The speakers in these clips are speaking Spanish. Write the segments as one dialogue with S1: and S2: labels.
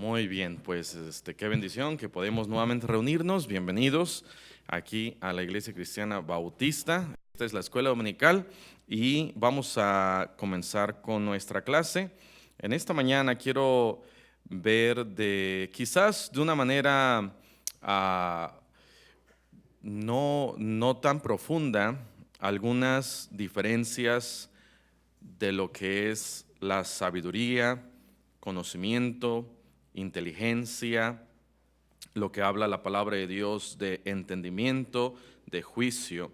S1: Muy bien, pues qué bendición que podemos nuevamente reunirnos. Bienvenidos aquí a la Iglesia Cristiana Bautista. Esta es la escuela dominical y vamos a comenzar con nuestra clase. En esta mañana quiero ver quizás de una manera no tan profunda algunas diferencias de lo que es la sabiduría, conocimiento, inteligencia, lo que habla la palabra de Dios de entendimiento, de juicio.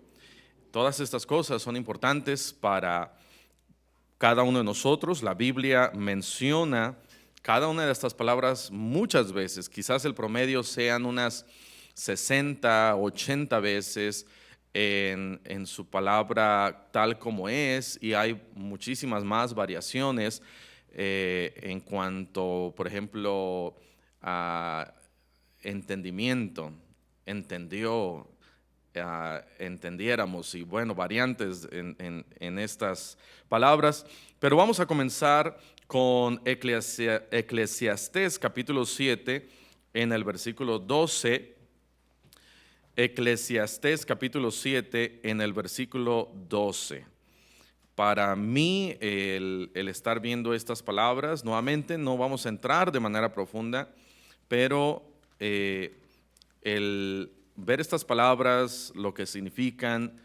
S1: Todas estas cosas son importantes para cada uno de nosotros. La Biblia menciona cada una de estas palabras muchas veces, quizás el promedio sean unas 60, 80 veces en su palabra tal como es, y hay muchísimas más variaciones en cuanto, por ejemplo, a entendimiento, entendió, entendiéramos, y bueno, variantes en estas palabras. Pero vamos a comenzar con Eclesiastés capítulo 7 en el versículo 12. Eclesiastés capítulo 7 en el versículo 12. Para mí, el estar viendo estas palabras, nuevamente no vamos a entrar de manera profunda, pero el ver estas palabras, lo que significan,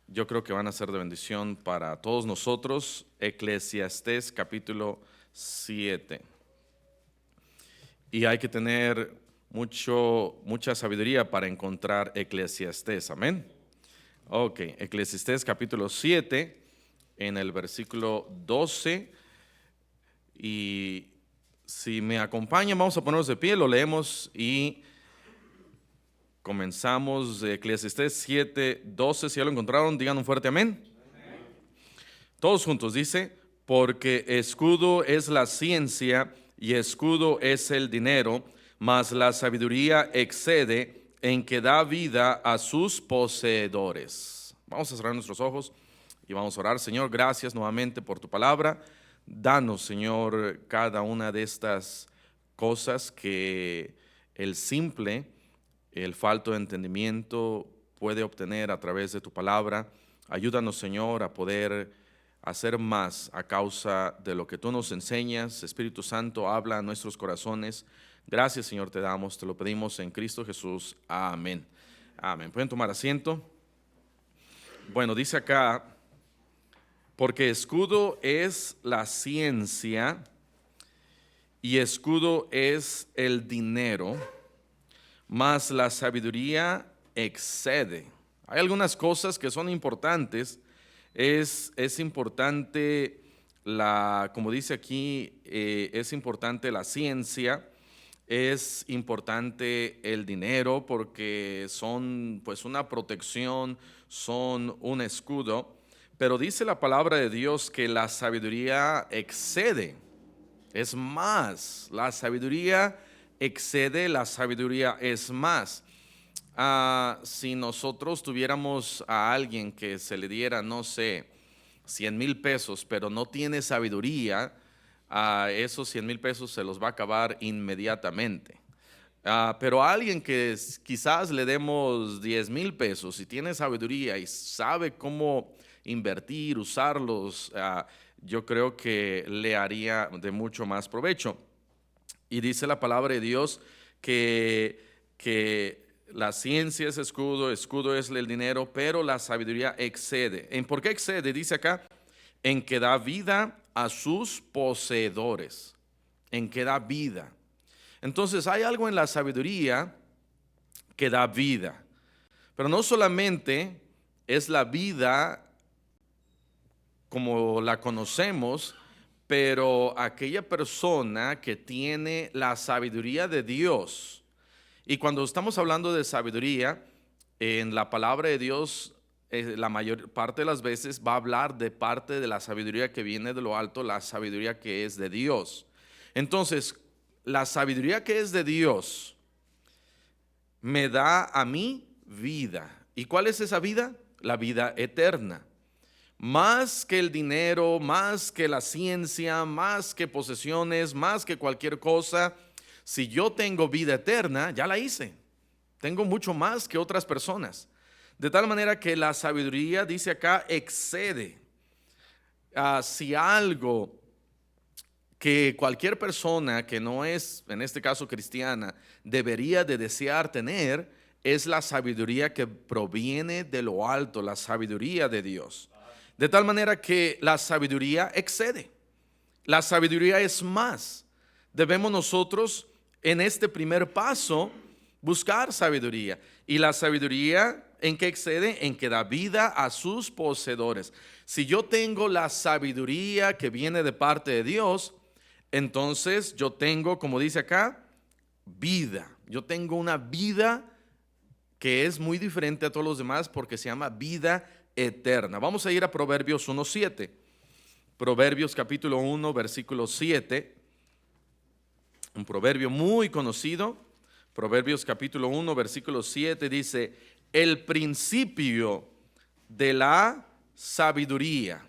S1: yo creo que van a ser de bendición para todos nosotros. Eclesiastés capítulo 7. Y hay que tener mucha sabiduría para encontrar Eclesiastés, amén. Ok, Eclesiastés capítulo 7 en el versículo 12, y si me acompañan vamos a ponernos de pie, lo leemos y comenzamos. Eclesiastés 7, 12, si ya lo encontraron, digan un fuerte amén. Amén. Todos juntos dice: porque escudo es la ciencia y escudo es el dinero, mas la sabiduría excede en que da vida a sus poseedores. Vamos a cerrar nuestros ojos y vamos a orar. Señor, gracias nuevamente por tu palabra. Danos, Señor, cada una de estas cosas que el falto de entendimiento puede obtener a través de tu palabra. Ayúdanos, Señor, a poder hacer más a causa de lo que tú nos enseñas. Espíritu Santo, habla a nuestros corazones. Gracias, Señor, te damos, te lo pedimos en Cristo Jesús. Amén. Amén. ¿Pueden tomar asiento? Bueno, dice acá: porque escudo es la ciencia y escudo es el dinero, mas la sabiduría excede. Hay algunas cosas que son importantes. Es importante como dice aquí, es importante la ciencia, es importante el dinero, porque son pues una protección, son un escudo. Pero dice la palabra de Dios que la sabiduría excede. Es más, la sabiduría excede, la sabiduría es más. Si nosotros tuviéramos a alguien que se le diera, no sé, 100,000 pesos, pero no tiene sabiduría, esos 100,000 pesos se los va a acabar inmediatamente. Pero a alguien que quizás le demos 10,000 pesos y tiene sabiduría y sabe cómo invertir, usarlos, yo creo que le haría de mucho más provecho. Y dice la palabra de Dios que la ciencia es escudo, escudo es el dinero, pero la sabiduría excede. ¿En por qué excede? Dice acá: en que da vida a sus poseedores. En que da vida. Entonces hay algo en la sabiduría que da vida. Pero no solamente es la vida como la conocemos, pero aquella persona que tiene la sabiduría de Dios. Y cuando estamos hablando de sabiduría, en la palabra de Dios, la mayor parte de las veces va a hablar de parte de la sabiduría que viene de lo alto, la sabiduría que es de Dios. Entonces, la sabiduría que es de Dios me da a mí vida. ¿Y cuál es esa vida? La vida eterna. Más que el dinero, más que la ciencia, más que posesiones, más que cualquier cosa, Si yo tengo vida eterna, ya la hice. Tengo mucho más que otras personas. De tal manera que la sabiduría, dice acá, excede. Si algo que cualquier persona que no es, en este caso cristiana, debería de desear tener, es la sabiduría que proviene de lo alto, la sabiduría de Dios. De tal manera que la sabiduría excede. La sabiduría es más. Debemos nosotros en este primer paso buscar sabiduría. Y la sabiduría, ¿en qué excede? En que da vida a sus poseedores. Si yo tengo la sabiduría que viene de parte de Dios, entonces yo tengo, como dice acá, vida. Yo tengo una vida que es muy diferente a todos los demás porque se llama vida eterna. Vamos a ir a Proverbios 1:7. Proverbios capítulo 1, versículo 7. Un proverbio muy conocido. Proverbios capítulo 1, versículo 7 dice: el principio de la sabiduría.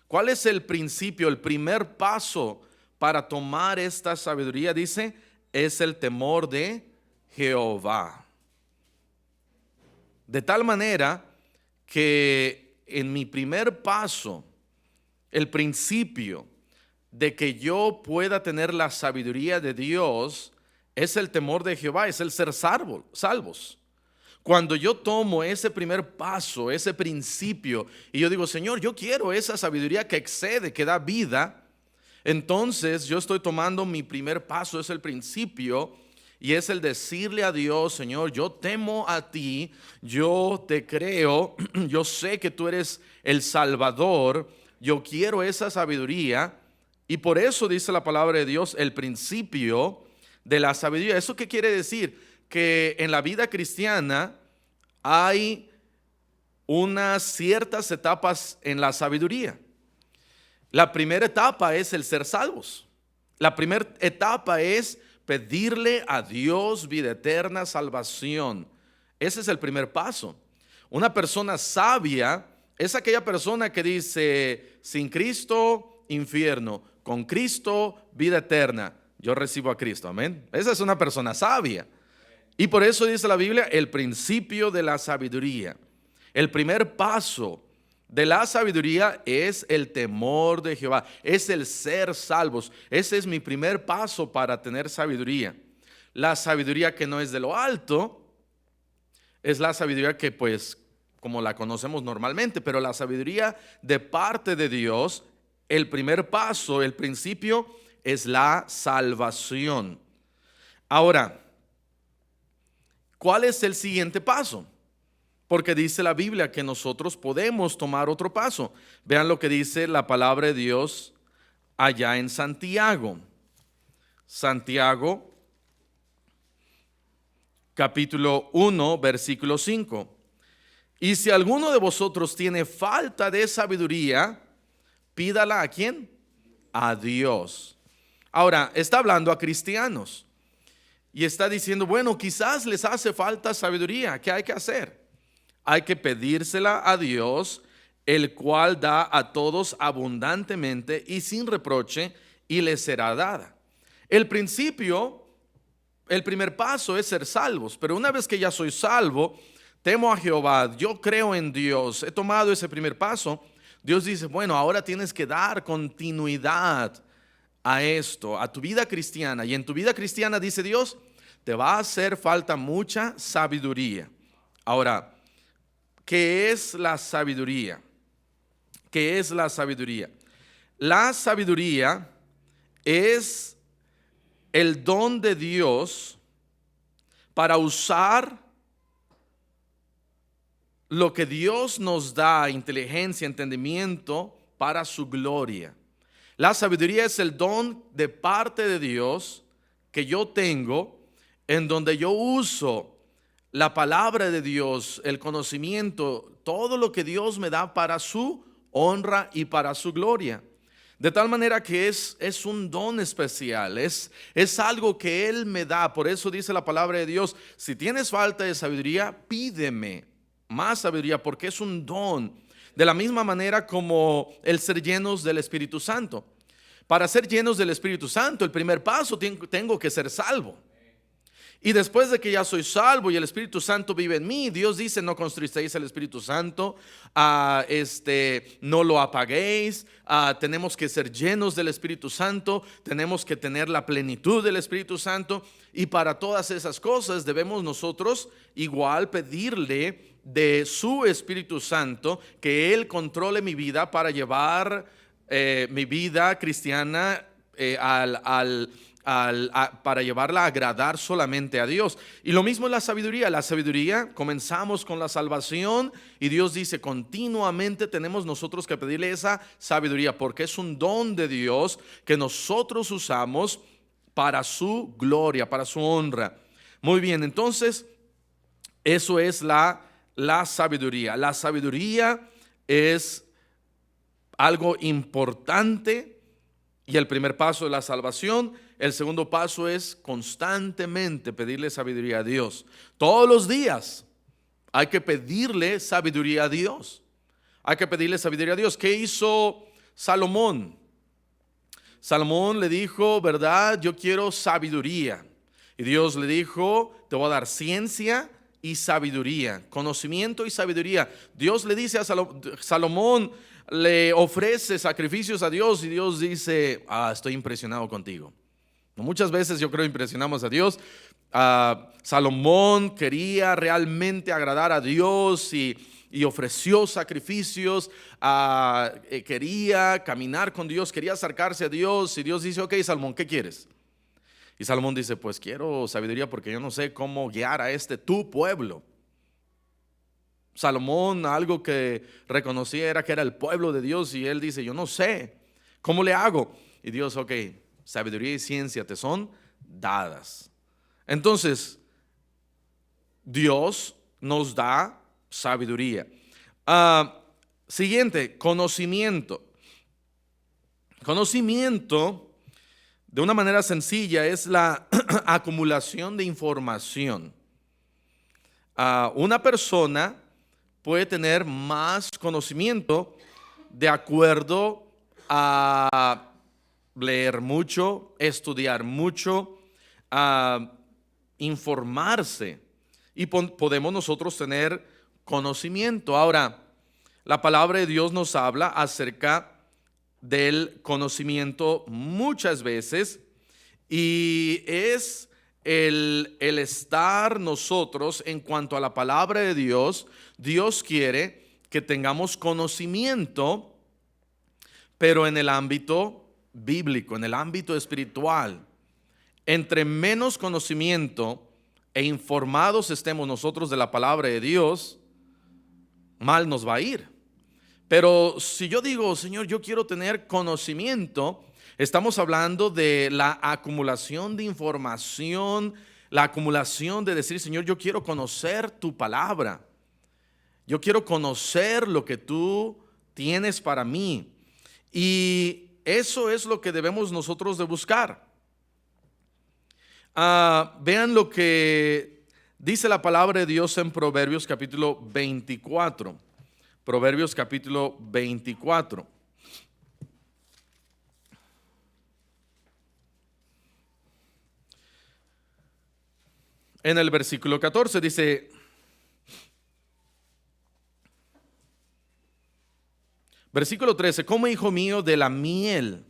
S1: ¿Cuál es el principio, el primer paso para tomar esta sabiduría? Dice, es el temor de Jehová. De tal manera que en mi primer paso, el principio de que yo pueda tener la sabiduría de Dios es el temor de Jehová, es el ser salvos. Cuando yo tomo ese primer paso, ese principio, y yo digo, Señor, yo quiero esa sabiduría que excede, que da vida, entonces yo estoy tomando mi primer paso, es el principio, y es el decirle a Dios, Señor, yo temo a ti, yo te creo, yo sé que tú eres el Salvador, yo quiero esa sabiduría, y por eso dice la palabra de Dios, el principio de la sabiduría. ¿Eso qué quiere decir? Que en la vida cristiana hay unas ciertas etapas en la sabiduría. La primera etapa es el ser salvos. La primera etapa es pedirle a Dios vida eterna, salvación. Ese es el primer paso. Una persona sabia es aquella persona que dice, sin Cristo, infierno, con Cristo, vida eterna. Yo recibo a Cristo, amén. Esa es una persona sabia. Y por eso dice la Biblia, el principio de la sabiduría. El primer paso de la sabiduría es el temor de Jehová, es el ser salvos. Ese es mi primer paso para tener sabiduría. La sabiduría que no es de lo alto es la sabiduría que pues como la conocemos normalmente, pero la sabiduría de parte de Dios, el primer paso, el principio es la salvación. Ahora, ¿cuál es el siguiente paso? Porque dice la Biblia que nosotros podemos tomar otro paso. Vean lo que dice la palabra de Dios allá en Santiago. Santiago, capítulo 1, versículo 5. Y si alguno de vosotros tiene falta de sabiduría, pídala ¿a quién? A Dios. Ahora, está hablando a cristianos. Y está diciendo, bueno, quizás les hace falta sabiduría. ¿Qué hay que hacer? Hay que pedírsela a Dios, el cual da a todos abundantemente y sin reproche, y les será dada. El principio, el primer paso es ser salvos, pero una vez que ya soy salvo, temo a Jehová, yo creo en Dios, he tomado ese primer paso, Dios dice, bueno, ahora tienes que dar continuidad a esto, a tu vida cristiana. Y en tu vida cristiana, dice Dios, te va a hacer falta mucha sabiduría. Ahora, ¿qué es la sabiduría? ¿Qué es la sabiduría? La sabiduría es el don de Dios para usar lo que Dios nos da, inteligencia, entendimiento, para su gloria. La sabiduría es el don de parte de Dios que yo tengo, en donde yo uso la palabra de Dios, el conocimiento, todo lo que Dios me da para su honra y para su gloria. De tal manera que es un don especial, es algo que Él me da. Por eso dice la palabra de Dios, si tienes falta de sabiduría, pídeme más sabiduría, porque es un don. De la misma manera como el ser llenos del Espíritu Santo. Para ser llenos del Espíritu Santo, el primer paso tengo que ser salvo. Y después de que ya soy salvo y el Espíritu Santo vive en mí, Dios dice: no contristeis al Espíritu Santo, no lo apaguéis. Tenemos que ser llenos del Espíritu Santo, tenemos que tener la plenitud del Espíritu Santo. Y para todas esas cosas debemos nosotros igual pedirle de su Espíritu Santo que Él controle mi vida para llevar mi vida cristiana para llevarla a agradar solamente a Dios. Y lo mismo es la sabiduría. La sabiduría, comenzamos con la salvación y Dios dice: continuamente tenemos nosotros que pedirle esa sabiduría, porque es un don de Dios que nosotros usamos para su gloria, para su honra. Muy bien, entonces eso es la sabiduría. La sabiduría es algo importante y el primer paso es la salvación. El segundo paso es constantemente pedirle sabiduría a Dios. Todos los días hay que pedirle sabiduría a Dios. Hay que pedirle sabiduría a Dios. ¿Qué hizo Salomón? Salomón le dijo: verdad, yo quiero sabiduría. Y Dios le dijo: te voy a dar ciencia y sabiduría, conocimiento y sabiduría. Dios le dice a Salomón, le ofrece sacrificios a Dios y Dios dice: estoy impresionado contigo. Muchas veces yo creo impresionamos a Dios. Salomón quería realmente agradar a Dios y ofreció sacrificios, quería caminar con Dios, quería acercarse a Dios. Y Dios dice: ok, Salomón, ¿qué quieres? Y Salomón dice: pues quiero sabiduría porque yo no sé cómo guiar a tu pueblo. Salomón, algo que reconocía era que era el pueblo de Dios, y él dice: yo no sé, ¿cómo le hago? Y Dios: ok, sabiduría y ciencia te son dadas. Entonces, Dios nos da sabiduría. Siguiente, conocimiento. Conocimiento, de una manera sencilla, es la acumulación de información. Una persona puede tener más conocimiento de acuerdo a leer mucho, estudiar mucho, informarse, y podemos nosotros tener conocimiento. Ahora, la palabra de Dios nos habla acerca del conocimiento muchas veces, y es el estar nosotros en cuanto a la palabra de Dios. Dios quiere que tengamos conocimiento, pero en el ámbito bíblico, en el ámbito espiritual. Entre menos conocimiento e informados estemos nosotros de la palabra de Dios, mal nos va a ir. Pero si yo digo: Señor, yo quiero tener conocimiento, estamos hablando de la acumulación de información, la acumulación de decir: Señor, yo quiero conocer tu palabra, yo quiero conocer lo que tú tienes para mí. Y eso es lo que debemos nosotros de buscar. Vean lo que dice la palabra de Dios en Proverbios capítulo 24. Proverbios capítulo 24. En el versículo 14 dice: versículo 13: come, hijo mío, de la miel,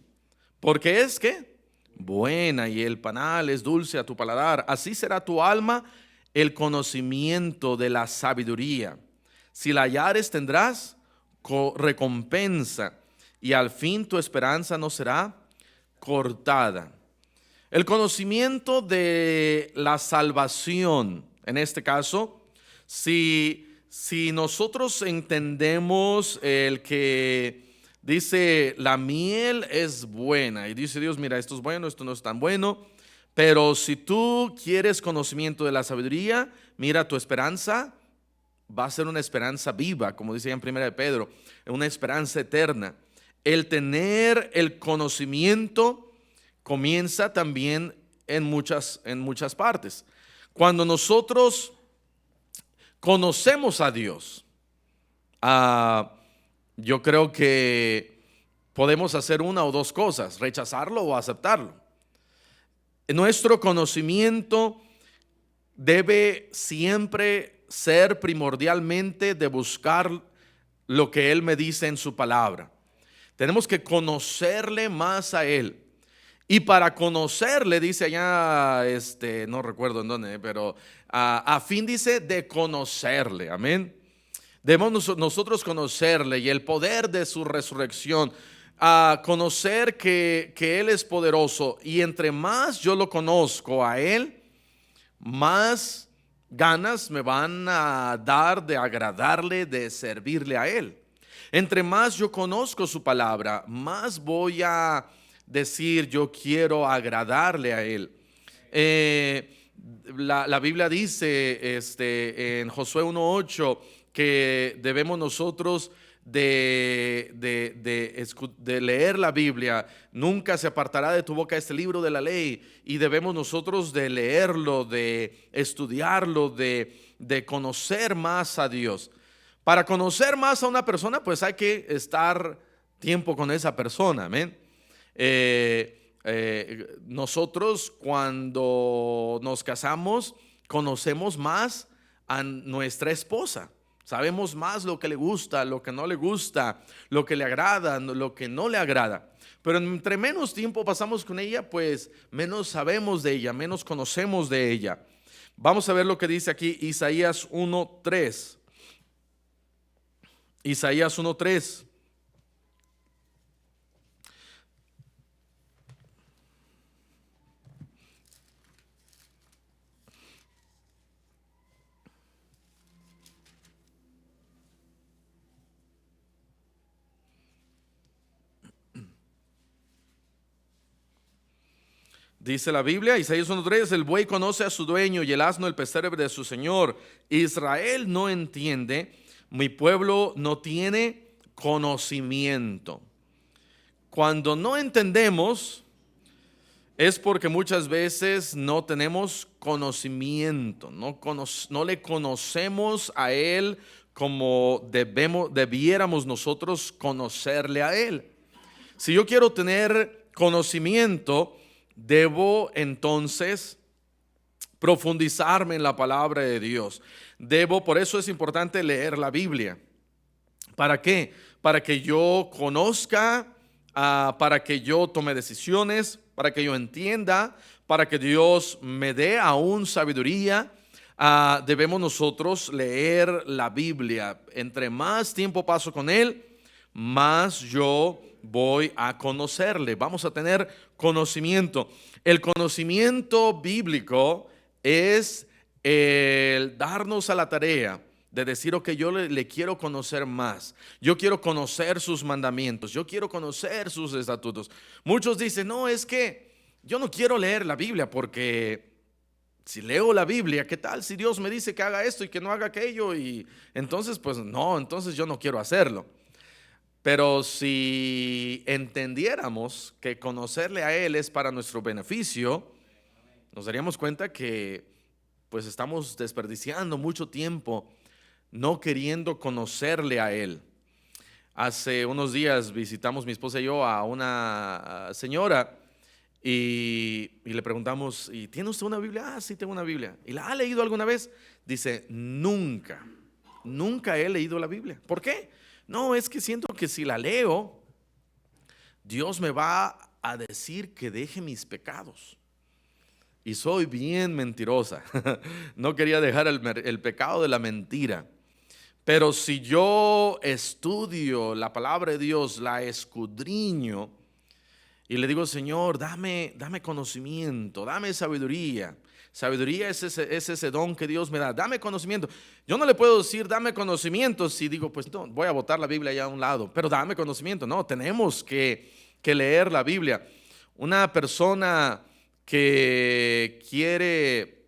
S1: porque es que buena, y el panal es dulce a tu paladar. Así será tu alma el conocimiento de la sabiduría. Si la hallares, tendrás recompensa, y al fin tu esperanza no será cortada. El conocimiento de la salvación, en este caso, si nosotros entendemos el que dice: la miel es buena, y dice Dios: mira, esto es bueno, esto no es tan bueno. Pero si tú quieres conocimiento de la sabiduría, mira, tu esperanza va a ser una esperanza viva, como dice en 1 de Pedro, una esperanza eterna. El tener el conocimiento comienza también en muchas partes. Cuando nosotros conocemos a Dios, yo creo que podemos hacer una o dos cosas: rechazarlo o aceptarlo. Nuestro conocimiento debe siempre ser primordialmente de buscar lo que Él me dice en su palabra. Tenemos que conocerle más a Él. Y para conocerle, dice allá, no recuerdo en dónde, pero a fin dice de conocerle, amén. Debemos nosotros conocerle y el poder de su resurrección, a conocer que Él es poderoso. Y entre más yo lo conozco a Él, más ganas me van a dar de agradarle, de servirle a Él. Entre más yo conozco su palabra, más voy a decir: yo quiero agradarle a Él. La Biblia dice en Josué 1:8 que debemos nosotros de leer la Biblia. Nunca se apartará de tu boca este libro de la ley. Y debemos nosotros de leerlo, de estudiarlo, de conocer más a Dios. Para conocer más a una persona, pues hay que estar tiempo con esa persona, amén. Nosotros cuando nos casamos conocemos más a nuestra esposa. Sabemos más lo que le gusta, lo que no le gusta, lo que le agrada, lo que no le agrada. Pero entre menos tiempo pasamos con ella, pues menos sabemos de ella, menos conocemos de ella. Vamos a ver lo que dice aquí Isaías 1:3. Isaías 1:3. Dice la Biblia, Isaías 1:3: el buey conoce a su dueño y el asno el pesebre de su señor. Israel no entiende, mi pueblo no tiene conocimiento. Cuando no entendemos es porque muchas veces no tenemos conocimiento, no le conocemos a Él como debiéramos nosotros conocerle a Él. Si yo quiero tener conocimiento, debo entonces profundizarme en la palabra de Dios. Por eso es importante leer la Biblia. ¿Para qué? Para que yo conozca, para que yo tome decisiones, para que yo entienda, para que Dios me dé aún sabiduría. Debemos nosotros leer la Biblia. Entre más tiempo paso con Él, más yo voy a conocerle. Vamos a tener conocimiento. El conocimiento bíblico es el darnos a la tarea de decir: ok, yo le quiero conocer más. Yo quiero conocer sus mandamientos. Yo quiero conocer sus estatutos. Muchos dicen: no, es que yo no quiero leer la Biblia porque si leo la Biblia, ¿qué tal si Dios me dice que haga esto y que no haga aquello? Y entonces, pues no, entonces yo no quiero hacerlo. Pero si entendiéramos que conocerle a Él es para nuestro beneficio, nos daríamos cuenta que pues estamos desperdiciando mucho tiempo no queriendo conocerle a Él. Hace unos días visitamos mi esposa y yo a una señora y le preguntamos: ¿y tiene usted una Biblia? Sí, tengo una Biblia. ¿Y la ha leído alguna vez? Dice: nunca he leído la Biblia. ¿Por qué? No, es que siento que si la leo, Dios me va a decir que deje mis pecados. Y soy bien mentirosa. No quería dejar el pecado de la mentira. Pero si yo estudio la palabra de Dios, la escudriño y le digo: Señor, dame conocimiento, dame sabiduría. Sabiduría es ese don que Dios me da. Dame conocimiento. Yo no le puedo decir dame conocimiento si digo: pues no, voy a botar la Biblia allá a un lado. Pero dame conocimiento. No, tenemos que leer la Biblia. Una persona que quiere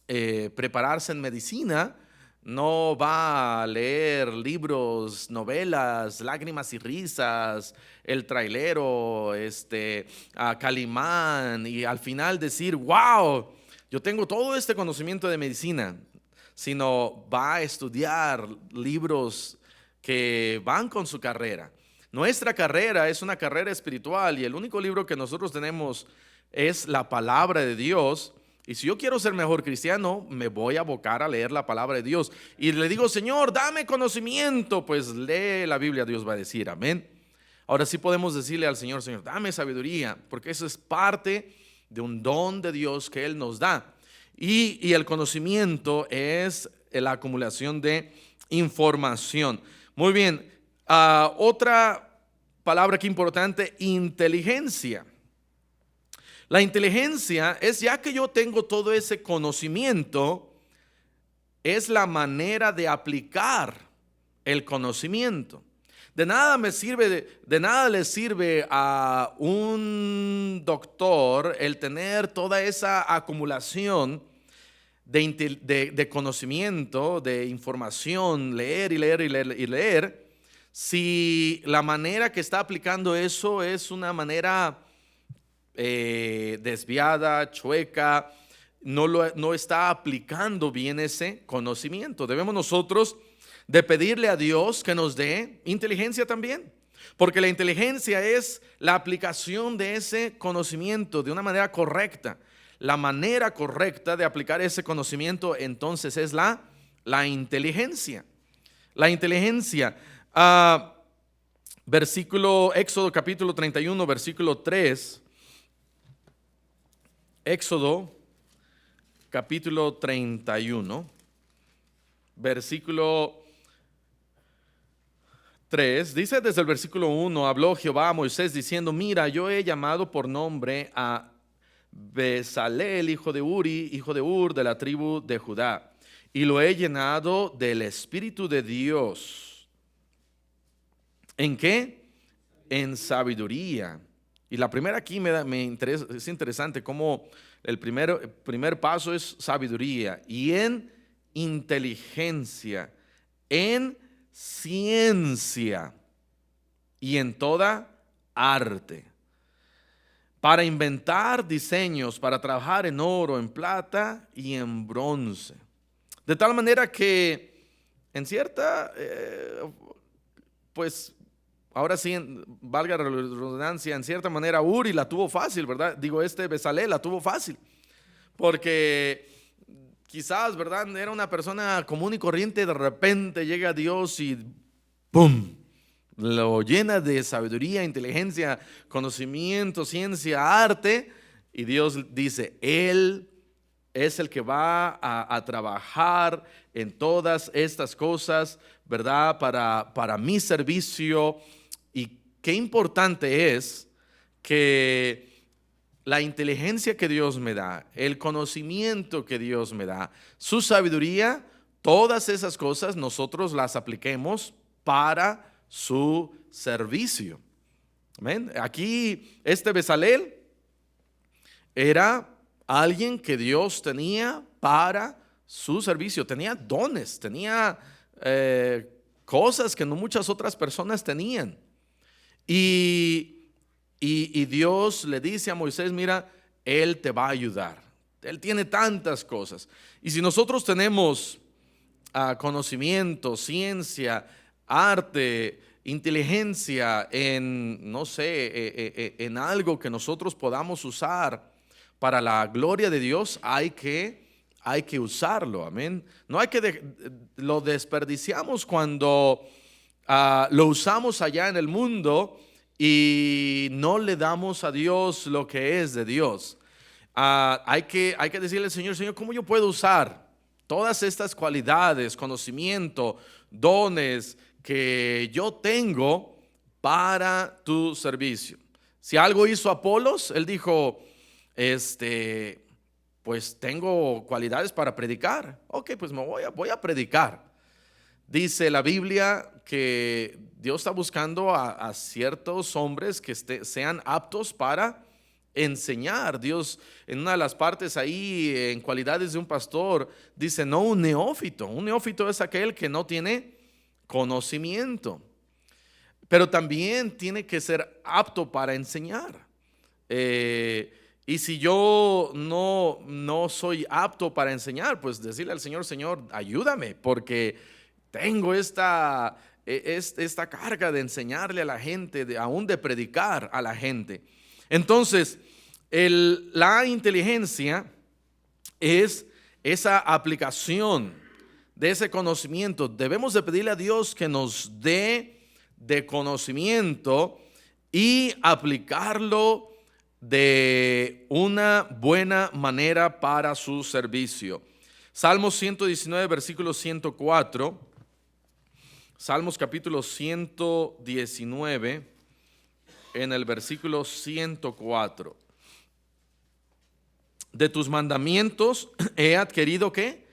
S1: prepararse en medicina no va a leer libros, novelas, Lágrimas y Risas, El Trailero, Calimán, y al final decir: wow, yo tengo todo este conocimiento de medicina. Sino va a estudiar libros que van con su carrera. Nuestra carrera es una carrera espiritual y el único libro que nosotros tenemos es la palabra de Dios. Y si yo quiero ser mejor cristiano, me voy a abocar a leer la palabra de Dios. Y le digo, Señor, dame conocimiento. Pues lee la Biblia, Dios va a decir, amén. Ahora sí podemos decirle al Señor, Señor, dame sabiduría, porque eso es parte de un don de Dios que Él nos da. Y el conocimiento es la acumulación de información. Muy bien, otra palabra que importante, inteligencia. La inteligencia es, ya que yo tengo todo ese conocimiento, es la manera de aplicar el conocimiento. De nada me sirve, de nada le sirve a un doctor el tener toda esa acumulación de conocimiento, de información, leer y leer y leer y leer, si la manera que está aplicando eso es una manera desviada, chueca, no está aplicando bien ese conocimiento. Debemos nosotros de pedirle a Dios que nos dé inteligencia también, porque la inteligencia es la aplicación de ese conocimiento de una manera correcta. La manera correcta de aplicar ese conocimiento entonces es la inteligencia. La inteligencia. Éxodo capítulo 31, versículo 3. Éxodo capítulo 31, versículo 3, dice desde el versículo 1, habló Jehová a Moisés diciendo, mira, yo he llamado por nombre a Bezalel, hijo de Uri, hijo de Ur, de la tribu de Judá, y lo he llenado del Espíritu de Dios. ¿En qué? En sabiduría. Y la primera aquí me interesa, es interesante cómo el primer paso es sabiduría, y en inteligencia, en ciencia y en toda arte, para inventar diseños, para trabajar en oro, en plata y en bronce. De tal manera que en cierta, pues ahora sí, valga la redundancia, en cierta manera Uri la tuvo fácil, ¿verdad? Digo, Bezalel la tuvo fácil, porque quizás, ¿verdad? Era una persona común y corriente, de repente llega Dios y ¡pum! Lo llena de sabiduría, inteligencia, conocimiento, ciencia, arte, y Dios dice, Él es el que va a trabajar en todas estas cosas, ¿verdad? Para mi servicio. Y qué importante es que la inteligencia que Dios me da, el conocimiento que Dios me da, su sabiduría, todas esas cosas nosotros las apliquemos para su servicio. ¿Amén? Aquí Bezalel era alguien que Dios tenía para su servicio, tenía dones, tenía cosas que no muchas otras personas tenían. Y Dios le dice a Moisés, mira, Él te va a ayudar. Él tiene tantas cosas. Y si nosotros tenemos conocimiento, ciencia, arte, inteligencia en, no sé, en algo que nosotros podamos usar para la gloria de Dios, hay que usarlo, amén. No hay que lo desperdiciamos cuando lo usamos allá en el mundo y no le damos a Dios lo que es de Dios. Hay que decirle al Señor, Señor, ¿cómo yo puedo usar todas estas cualidades, conocimiento, dones que yo tengo para tu servicio? Si algo hizo Apolos, él dijo, pues tengo cualidades para predicar. Ok, pues voy a predicar. Dice la Biblia que Dios está buscando a ciertos hombres que sean aptos para enseñar. Dios, en una de las partes ahí, en cualidades de un pastor, dice, no un neófito. Un neófito es aquel que no tiene conocimiento, pero también tiene que ser apto para enseñar. Y si yo no soy apto para enseñar, pues decirle al Señor, Señor, ayúdame, porque tengo esta es esta carga de enseñarle a la gente, aún de predicar a la gente. Entonces, la inteligencia es esa aplicación de ese conocimiento. Debemos de pedirle a Dios que nos dé de conocimiento y aplicarlo de una buena manera para su servicio. Salmos 119, versículo 104. Salmos capítulo 119, en el versículo 104. De tus mandamientos he adquirido, ¿qué?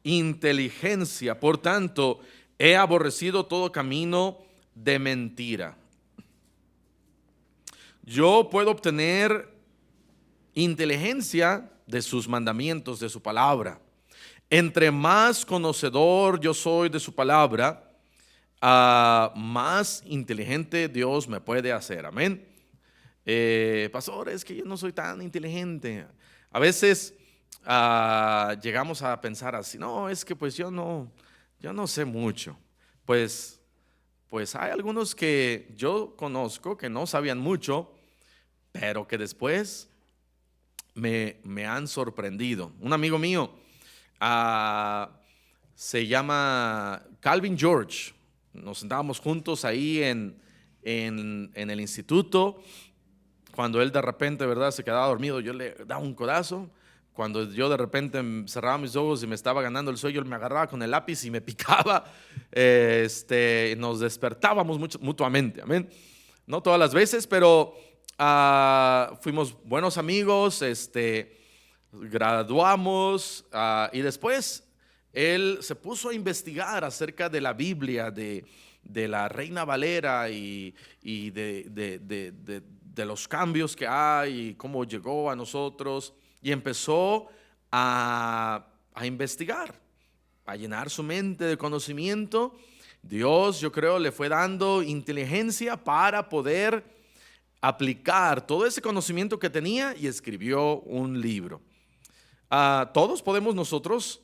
S1: Inteligencia. Por tanto, he aborrecido todo camino de mentira. Yo puedo obtener inteligencia de sus mandamientos, de su palabra. Entre más conocedor yo soy de su palabra, más inteligente Dios me puede hacer. Amén. Pastor, es que yo no soy tan inteligente. A veces llegamos a pensar así, no, es que pues yo no sé mucho. Pues hay algunos que yo conozco que no sabían mucho, pero que después me han sorprendido. Un amigo mío se llama Calvin George. Nos sentábamos juntos ahí en el instituto. Cuando él de repente, ¿verdad?, se quedaba dormido, yo le daba un codazo. Cuando yo de repente cerraba mis ojos y me estaba ganando el sueño, él me agarraba con el lápiz y me picaba. Nos despertábamos mutuamente, amén. No todas las veces, pero fuimos buenos amigos, graduamos y después él se puso a investigar acerca de la Biblia, de la Reina Valera y de los cambios que hay y cómo llegó a nosotros, y empezó a investigar, a llenar su mente de conocimiento. Dios, yo creo, le fue dando inteligencia para poder aplicar todo ese conocimiento que tenía, y escribió un libro. Todos podemos nosotros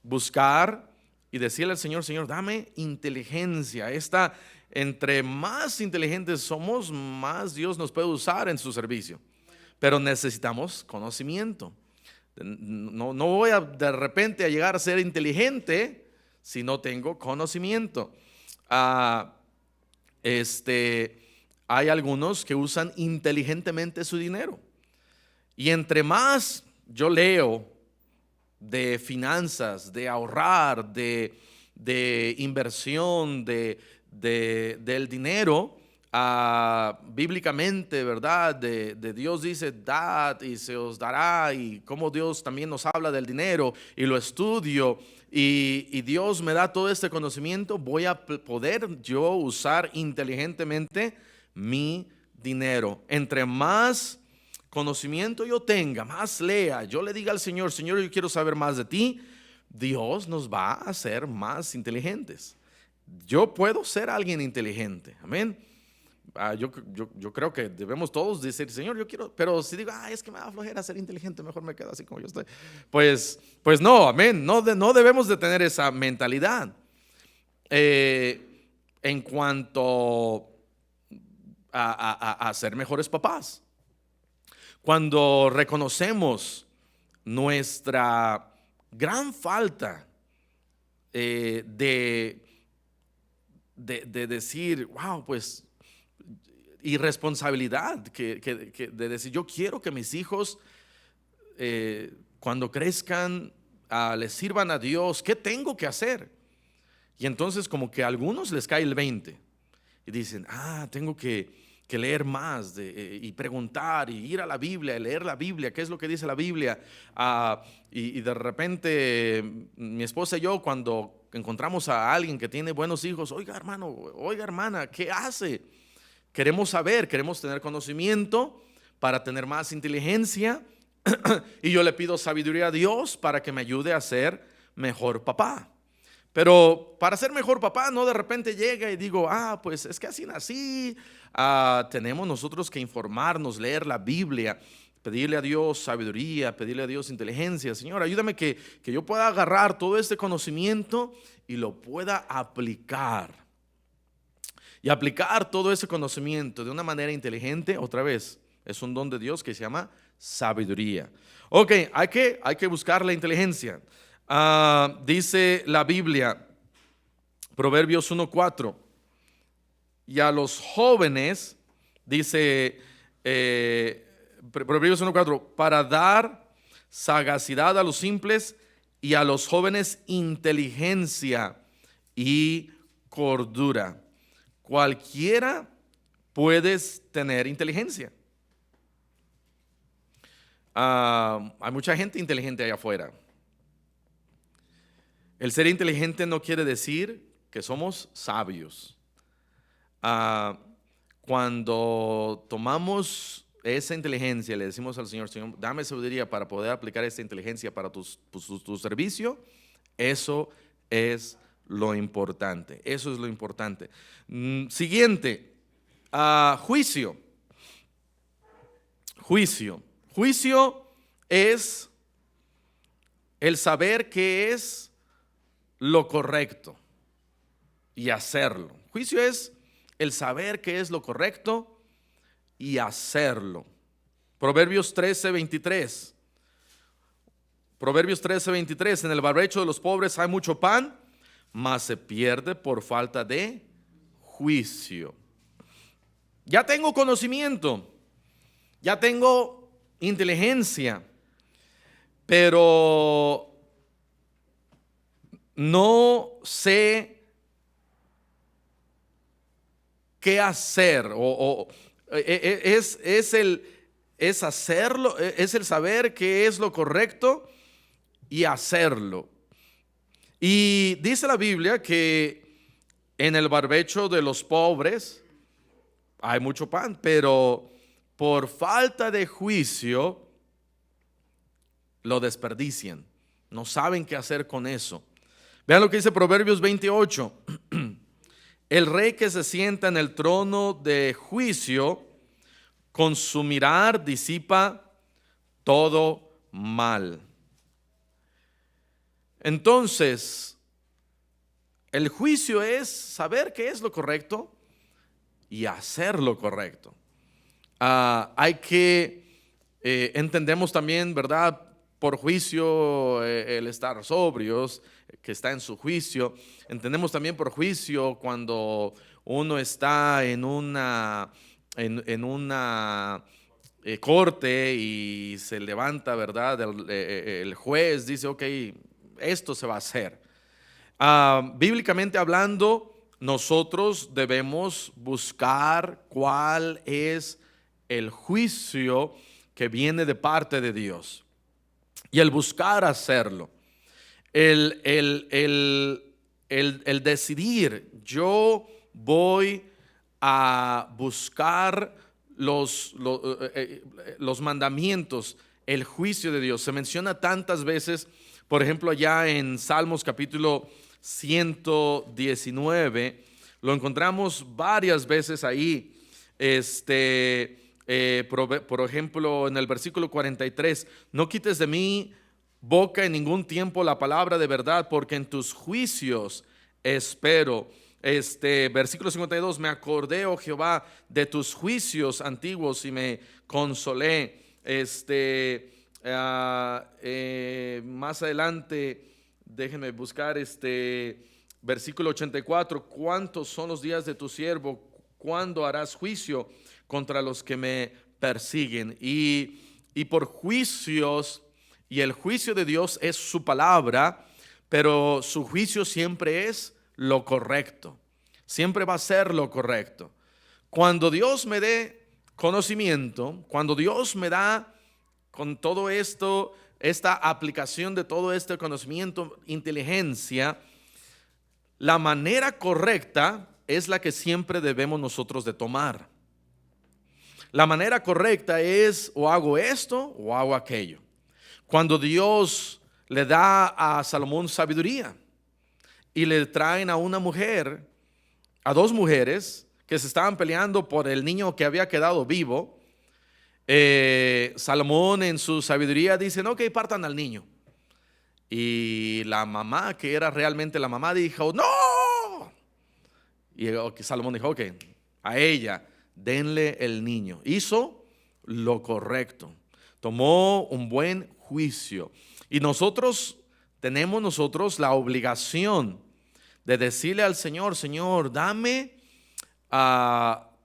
S1: buscar y decirle al Señor, Señor, dame inteligencia. Entre más inteligentes somos, más Dios nos puede usar en su servicio. Pero necesitamos conocimiento. No voy de repente a llegar a ser inteligente si no tengo conocimiento. Hay algunos que usan inteligentemente su dinero. Y entre más yo leo de finanzas, de ahorrar, de inversión, del dinero, bíblicamente, ¿verdad? De Dios dice, dad y se os dará, y cómo Dios también nos habla del dinero, y lo estudio, y Dios me da todo este conocimiento, voy a poder yo usar inteligentemente mi dinero. Entre más conocimiento yo tenga, más lea, yo le diga al Señor, Señor, yo quiero saber más de ti, Dios nos va a hacer más inteligentes. Yo puedo ser alguien inteligente, amén. Yo creo que debemos todos decir, Señor, yo quiero, pero si digo, es que me da flojera ser inteligente, mejor me quedo así como yo estoy. Pues no, amén, no debemos de tener esa mentalidad. En cuanto a ser mejores papás, cuando reconocemos nuestra gran falta de decir, wow, pues irresponsabilidad, de decir, yo quiero que mis hijos cuando crezcan les sirvan a Dios, ¿qué tengo que hacer? Y entonces como que a algunos les cae el 20 y dicen, tengo que leer más y preguntar y ir a la Biblia, leer la Biblia, qué es lo que dice la Biblia. Y de repente mi esposa y yo, cuando encontramos a alguien que tiene buenos hijos, oiga hermano, oiga hermana, ¿qué hace? Queremos saber, queremos tener conocimiento para tener más inteligencia. Y yo le pido sabiduría a Dios para que me ayude a ser mejor papá. Pero para ser mejor papá, no de repente llega y digo, pues es que así nací. Tenemos nosotros que informarnos, leer la Biblia, pedirle a Dios sabiduría, pedirle a Dios inteligencia. Señor, ayúdame que yo pueda agarrar todo este conocimiento y lo pueda aplicar Y aplicar todo ese conocimiento de una manera inteligente, otra vez, es un don de Dios que se llama sabiduría. Ok, hay que buscar la inteligencia. Dice la Biblia, Proverbios 1:4, y a los jóvenes, dice Proverbios 1:4, para dar sagacidad a los simples y a los jóvenes inteligencia y cordura. Cualquiera puedes tener inteligencia. Hay mucha gente inteligente allá afuera. El ser inteligente no quiere decir que somos sabios. Cuando tomamos esa inteligencia y le decimos al Señor, Señor, dame sabiduría para poder aplicar esta inteligencia para tu servicio, eso es lo importante. Eso es lo importante. Siguiente, juicio. Juicio es el saber qué es lo correcto y hacerlo. Juicio es el saber qué es lo correcto y hacerlo. Proverbios 13:23. Proverbios 13:23. En el barbecho de los pobres hay mucho pan, mas se pierde por falta de juicio. Ya tengo conocimiento, ya tengo inteligencia, pero no sé qué hacer. Es hacerlo, es el saber qué es lo correcto y hacerlo. Y dice la Biblia que en el barbecho de los pobres hay mucho pan, pero por falta de juicio lo desperdician. No saben qué hacer con eso. Vean lo que dice Proverbios 28. El rey que se sienta en el trono de juicio, con su mirar disipa todo mal. Entonces, el juicio es saber qué es lo correcto y hacer lo correcto. Hay que, entendemos también, ¿verdad? Por juicio, el estar sobrios, que está en su juicio. Entendemos también por juicio cuando uno está en una corte y se levanta, ¿verdad? El juez dice, ok, esto se va a hacer. Bíblicamente hablando, nosotros debemos buscar cuál es el juicio que viene de parte de Dios. Y el buscar hacerlo, el decidir, yo voy a buscar los mandamientos, el juicio de Dios. Se menciona tantas veces, por ejemplo, allá en Salmos capítulo 119, lo encontramos varias veces ahí. Por ejemplo, en el versículo 43, no quites de mi boca en ningún tiempo la palabra de verdad, porque en tus juicios espero. Versículo 52, me acordé, oh Jehová, de tus juicios antiguos y me consolé. Más adelante, déjenme buscar versículo 84, ¿cuántos son los días de tu siervo? ¿Cuándo harás juicio contra los que me persiguen? Y por juicios, y el juicio de Dios es su palabra, pero su juicio siempre es lo correcto, siempre va a ser lo correcto. Cuando Dios me dé conocimiento, cuando Dios me da con todo esto, esta aplicación de todo este conocimiento, inteligencia, la manera correcta es la que siempre debemos nosotros de tomar. La manera correcta es o hago esto o hago aquello. Cuando Dios le da a Salomón sabiduría y le traen a una mujer, a dos mujeres que se estaban peleando por el niño que había quedado vivo, Salomón en su sabiduría dice, no, que partan al niño. Y la mamá, que era realmente la mamá, dijo, no. Y Salomón dijo, ok, a ella denle el niño. Hizo lo correcto, tomó un buen juicio. Y tenemos la obligación de decirle al Señor, Señor, dame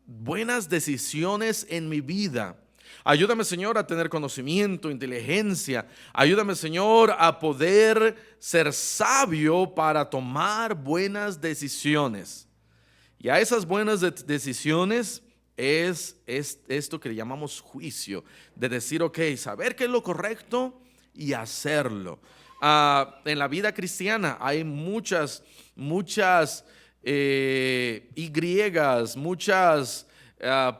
S1: buenas decisiones en mi vida. Ayúdame, Señor, a tener conocimiento, inteligencia. Ayúdame, Señor, a poder ser sabio para tomar buenas decisiones. Y a esas buenas decisiones es esto que le llamamos juicio, de decir, ok, saber qué es lo correcto y hacerlo. En la vida cristiana hay muchas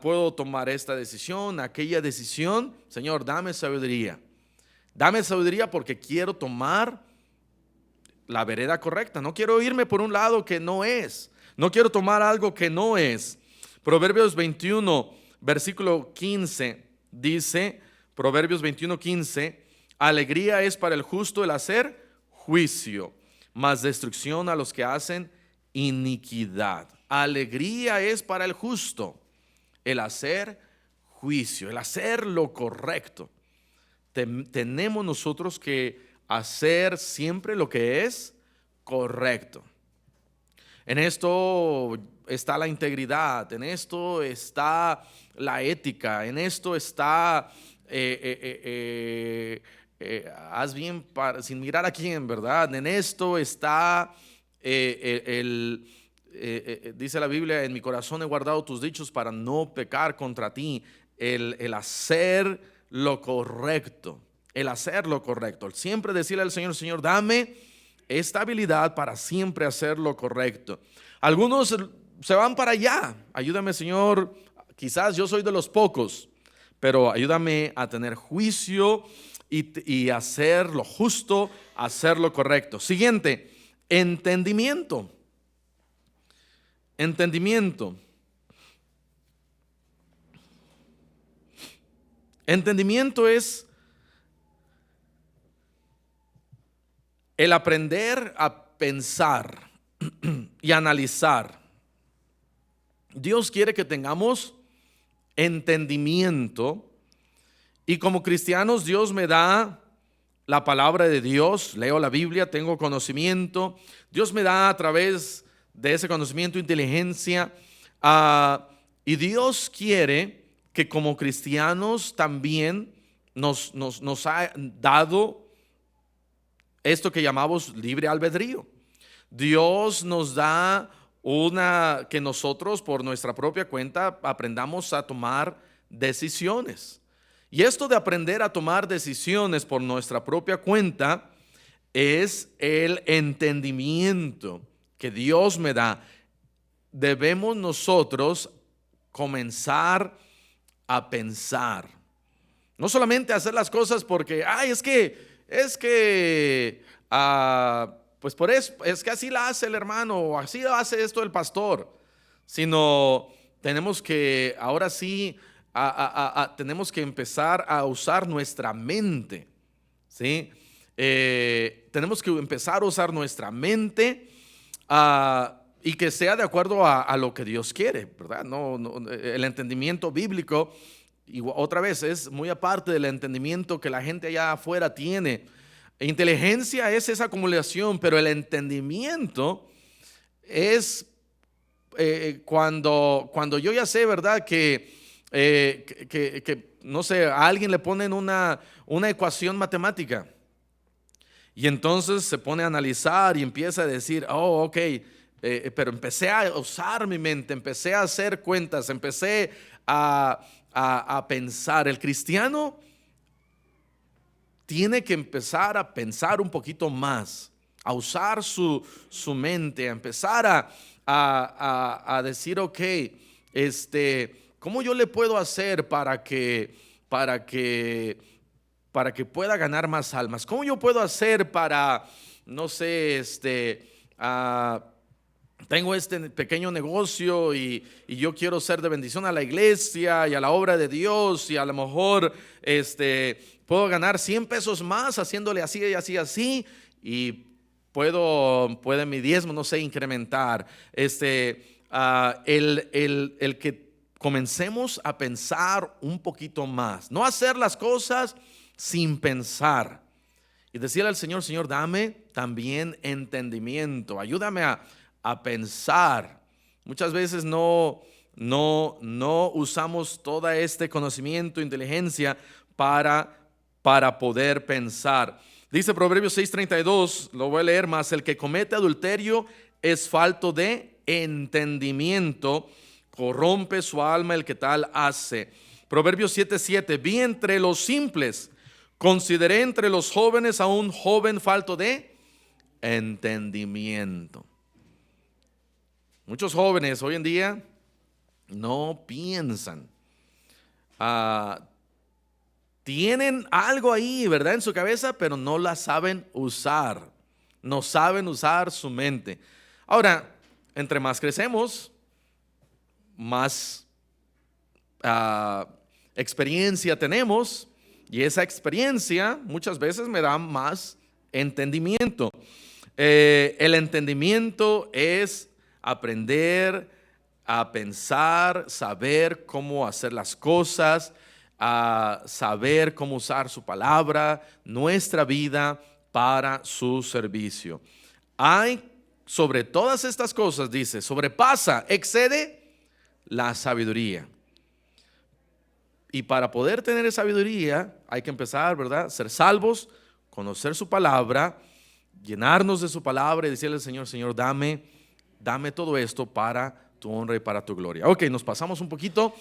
S1: puedo tomar esta decisión, aquella decisión. Señor, dame sabiduría. Dame sabiduría porque quiero tomar la vereda correcta. No quiero irme por un lado que no es. No quiero tomar algo que no es. Proverbios 21, versículo 15, dice, Proverbios 21, 15, alegría es para el justo el hacer juicio, mas destrucción a los que hacen iniquidad. Alegría es para el justo el hacer juicio, el hacer lo correcto. Tenemos nosotros que hacer siempre lo que es correcto. En esto está la integridad, en esto está la ética, en esto está haz bien sin mirar a quién, ¿verdad? En esto está dice la Biblia, en mi corazón he guardado tus dichos para no pecar contra ti. El hacer lo correcto, el hacer lo correcto. Siempre decirle al Señor, Señor, dame esta habilidad para siempre hacer lo correcto. Algunos se van para allá. Ayúdame, Señor, quizás yo soy de los pocos, pero ayúdame a tener juicio y hacer lo justo, hacer lo correcto. Siguiente, entendimiento. Entendimiento. Entendimiento es el aprender a pensar y analizar. Dios quiere que tengamos entendimiento, y como cristianos Dios me da la palabra de Dios, leo la Biblia, tengo conocimiento. Dios me da a través de ese conocimiento inteligencia, y Dios quiere que como cristianos también nos ha dado esto que llamamos libre albedrío. Dios nos da que nosotros por nuestra propia cuenta aprendamos a tomar decisiones. Y esto de aprender a tomar decisiones por nuestra propia cuenta es el entendimiento que Dios me da. Debemos nosotros comenzar a pensar. No solamente hacer las cosas porque, pues por eso, es que así la hace el hermano, o así hace esto el pastor, sino tenemos que, ahora sí, tenemos que empezar a usar nuestra mente, ¿sí? Tenemos que empezar a usar nuestra mente y que sea de acuerdo a lo que Dios quiere, ¿verdad? El entendimiento bíblico, y otra vez, es muy aparte del entendimiento que la gente allá afuera tiene. Inteligencia es esa acumulación, pero el entendimiento es cuando yo ya sé, ¿verdad? Que no sé, a alguien le ponen una ecuación matemática y entonces se pone a analizar y empieza a decir, ok, pero empecé a usar mi mente, empecé a hacer cuentas, empecé a pensar. El cristiano tiene que empezar a pensar un poquito más, a usar su mente, a empezar a decir, ok, ¿cómo yo le puedo hacer para que pueda ganar más almas? ¿Cómo yo puedo hacer para, no sé, tengo este pequeño negocio y yo quiero ser de bendición a la iglesia y a la obra de Dios, y a lo mejor puedo ganar 100 pesos más haciéndole así y así, y puede mi diezmo, no sé, incrementar. el que comencemos a pensar un poquito más, no hacer las cosas sin pensar y decirle al Señor: Señor, dame también entendimiento, ayúdame a pensar. Muchas veces no usamos todo este conocimiento, inteligencia para poder pensar. Dice Proverbios 6:32, lo voy a leer más: el que comete adulterio es falto de entendimiento, corrompe su alma el que tal hace. Proverbios 7:7, vi entre los simples, consideré entre los jóvenes a un joven falto de entendimiento. Muchos jóvenes hoy en día no piensan. Tienen algo ahí, ¿verdad?, en su cabeza, pero no la saben usar. No saben usar su mente. Ahora, entre más crecemos, más experiencia tenemos, y esa experiencia muchas veces me da más entendimiento. El entendimiento es aprender a pensar, saber cómo hacer las cosas, a saber cómo usar su palabra, nuestra vida para su servicio. Hay sobre todas estas cosas, dice, sobrepasa, excede la sabiduría. Y para poder tener sabiduría hay que empezar, ¿verdad?, ser salvos, conocer su palabra, llenarnos de su palabra y decirle al Señor: Señor, dame todo esto para tu honra y para tu gloria. Ok, nos pasamos un poquito.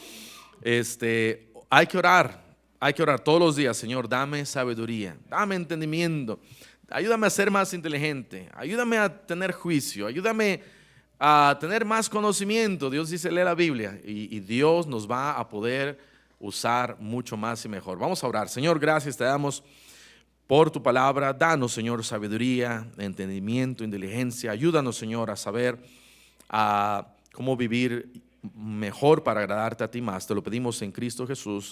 S1: Hay que orar todos los días: Señor, dame sabiduría, dame entendimiento, ayúdame a ser más inteligente, ayúdame a tener juicio, ayúdame a tener más conocimiento. Dios dice: lee la Biblia y Dios nos va a poder usar mucho más y mejor. Vamos a orar. Señor, gracias te damos por tu palabra. Danos, Señor, sabiduría, entendimiento, inteligencia. Ayúdanos, Señor, a saber cómo vivir mejor para agradarte a ti más. Te lo pedimos en Cristo Jesús.